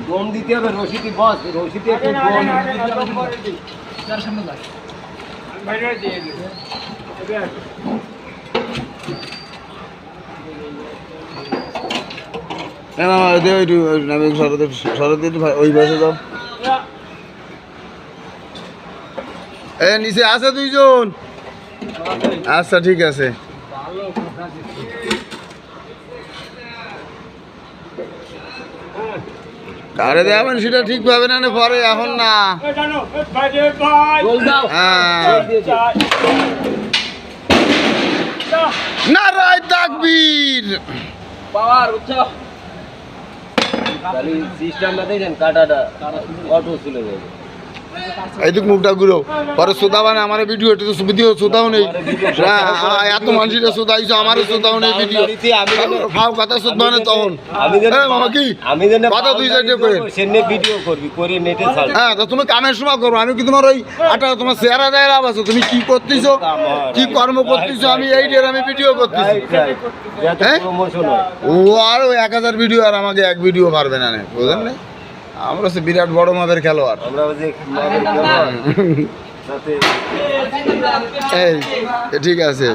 দম দিতে হবে রশিদি বস রশিদি একটু ওই বাসে যাও নিচে আছে দুইজন আচ্ছা ঠিক আছে কারে দেবেন সেটা ঠিক পাবে না পরে এখন না নারায় তাকবীর পাওয়ার উচ্চ খালি সিস্টেমটা দেখেন কাটাটা অটো চলে যাবে এইদিক মুখটা ঘুরো পরে সোদাবা না আমার ভিডিও এটা তো ভিডিও সোদাও নেই এত মানুষের সোদাইছো আমারও সোদাও নেই ভিডিও ফাও কথা সোদবা না তখন মামা কি কথা দুই সাইডে করে সেনে ভিডিও করবি করে নেটে ছাড় হ্যাঁ তো তুমি কামের সময় করবো আমি কি তোমার ওই আটা তোমার চেহারা দেয় লাভ আছে তুমি কি করতেছো কি কর্ম করতেছো আমি এই ডের আমি ভিডিও করতেছি ও আর 1000 ভিডিও আর আমাকে এক ভিডিও পারবে না বুঝলেন না আমরা হচ্ছে বিরাট বড় মাপের খেলোয়াড় এই ঠিক আছে